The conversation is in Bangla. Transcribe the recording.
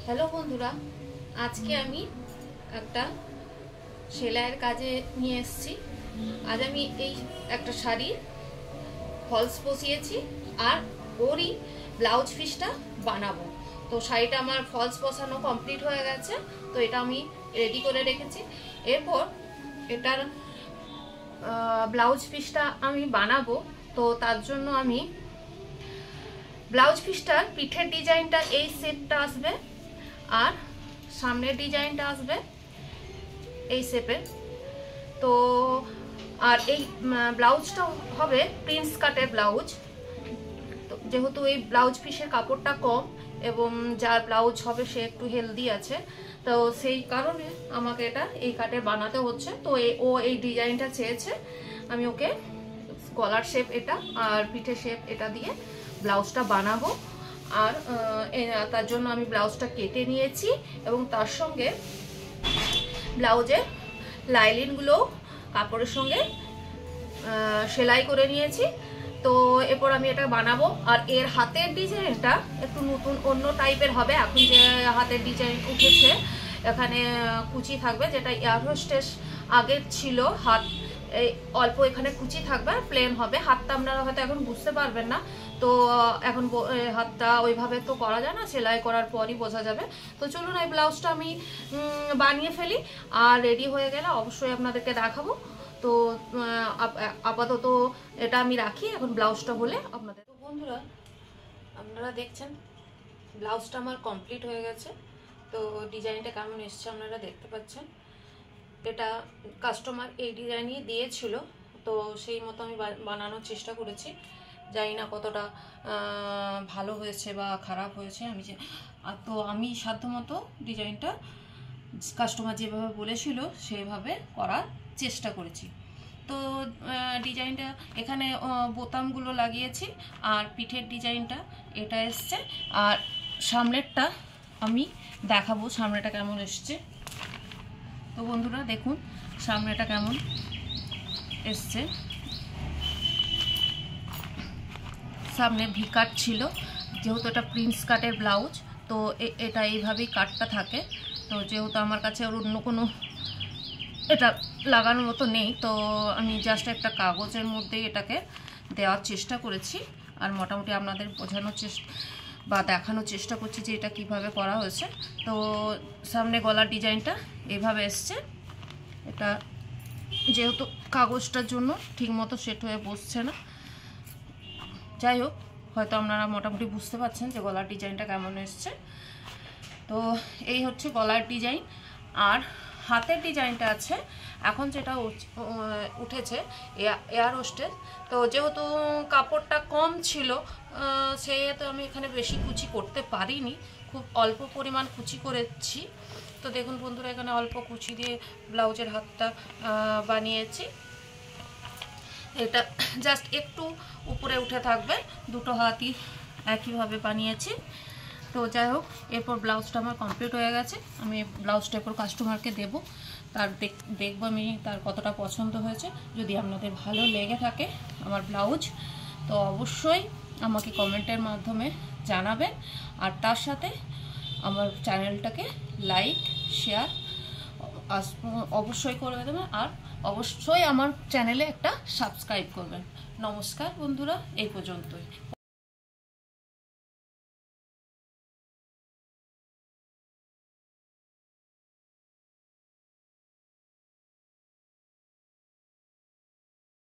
হ্যালো বন্ধুরা, আজকে আমি একটা সেলাইয়ের কাজে নিয়ে এসেছি। আজ আমি এই একটা শাড়ির ফলস বসিয়েছি আর ওরই ব্লাউজ পিসটা বানাবো। তো শাড়িটা আমার ফলস বসানো কমপ্লিট হয়ে গেছে, তো এটা আমি রেডি করে রেখেছি। এরপর এটার ব্লাউজ পিসটা আমি বানাবো। তো তার জন্য আমি ব্লাউজ পিসটার পিঠের ডিজাইনটা এই শেপটা আসবে আর সামনের ডিজাইনটা আসবে এই শেপের। তো আর এই ব্লাউজটা হবে প্রিন্স কাটের ব্লাউজ। তো যেহেতু এই ব্লাউজ পিসের কাপড়টা কম এবং যার ব্লাউজ হবে সে একটু হেলদি আছে, তো সেই কারণে আমাকে এটা এই কাটে বানাতে হচ্ছে। তো ও এই ডিজাইনটা চেয়েছে, আমি ওকে গলার শেপ এটা আর পিঠের শেপ এটা দিয়ে ব্লাউজটা বানাবো। আর তার জন্য আমি ব্লাউজটা কেটে নিয়েছি এবং তার সঙ্গে ব্লাউজের লাইনিংগুলো কাপড়ের সঙ্গে সেলাই করে নিয়েছি। তো এরপর আমি এটা বানাবো। আর এর হাতের ডিজাইনটা একটু নতুন অন্য টাইপের হবে। এখন যে হাতের ডিজাইন উঠেছে এখানে কুচি থাকবে, যেটা এয়ার হোস্টেস আগের ছিল। হাত অল্প এখানে কুচি থাকবে, প্লেন হবে। হাতটা আপনারা হয়তো এখন বুঝতে পারবেন না, তো এখন হাতটা ওইভাবে তো করা যায় না, সেলাই করার পরই বোঝা যাবে। তো চলুন এই ব্লাউজটা আমি বানিয়ে ফেলি, আর রেডি হয়ে গেলে অবশ্যই আপনাদেরকে দেখাবো। তো আপাতত এটা আমি রাখি, এখন ব্লাউজটা হলে আপনাদের। তো বন্ধুরা, আপনারা দেখছেন ব্লাউজটা আমার কমপ্লিট হয়ে গেছে। তো ডিজাইনটা কেমন এসছে আপনারা দেখতে পাচ্ছেন। এটা কাস্টমার এই ডিজাইনই দিয়েছিল, তো সেই মতো আমি বানানোর চেষ্টা করেছি। জানি না কতটা ভালো হয়েছে বা খারাপ হয়েছে, তো আমি সাধ্যমতো ডিজাইনটা কাস্টমার যেভাবে বলেছিল সেভাবে করার চেষ্টা করেছি। তো ডিজাইনটা এখানে বোতামগুলো লাগিয়েছি আর পিঠের ডিজাইনটা এটা এসছে। আর সামনেরটা আমি দেখাবো সামনেটা কেমন এসছে। তো বন্ধুরা দেখুন সামনেটা কেমন এসছে। সামনে ভি কাট ছিল, যেহেতু এটা প্রিন্স কাটের ব্লাউজ, তো এটা এইভাবেই কাটটা থাকে। তো যেহেতু আমার কাছে ওর অন্য কোনো এটা লাগানোর মতো নেই, তো আমি জাস্ট একটা কাগজের মধ্যেই এটাকে দেওয়ার চেষ্টা করেছি। আর মোটামুটি আপনাদের বোঝানোর চেষ্টা বা দেখানোর চেষ্টা করছি যে এটা কিভাবে করা হয়েছে। তো সামনে গলার ডিজাইনটা এইভাবে এসছে। এটা যেহেতু কাগজটার জন্য ঠিকমতো সেট হয়ে বসছে না, যাই হোক হয়তো আপনারা মোটামুটি বুঝতে পারছেন যে গলার ডিজাইনটা কেমন এসছে। তো এই হচ্ছে গলার ডিজাইন। আর হাতের ডিজাইনটা আছে এখন যেটা উঠেছে এয়ার হোস্টেস। তো যেহেতু কাপড়টা কম ছিল সেহেতু আমি এখানে বেশি কুচি করতে পারিনি, খুব অল্প পরিমাণ কুচি করেছি। তো দেখুন বন্ধুরা, এখানে অল্প কুচি দিয়ে ব্লাউজের হাতটা বানিয়েছি। এটা জাস্ট একটু উপরে উঠে থাকবে, দুটো হাতই একইভাবে বানিয়েছি। তো যাই হোক, এরপর ব্লাউজটা আমার কমপ্লিট হয়ে গেছে। আমি ব্লাউজটা এরপর কাস্টমারকে দেবো, তার দেখবো আমি তার কতটা পছন্দ হয়েছে। যদি আপনাদের ভালো লেগে থাকে আমার ব্লাউজ, তো অবশ্যই আমাকে কমেন্টের মাধ্যমে জানাবেন। আর তার সাথে আমার চ্যানেলটাকে লাইক শেয়ার অবশ্যই করে দেবেন, আর অবশ্যই আমার চ্যানেলে একটা সাবস্ক্রাইব করবেন। নমস্কার বন্ধুরা, এই পর্যন্তই।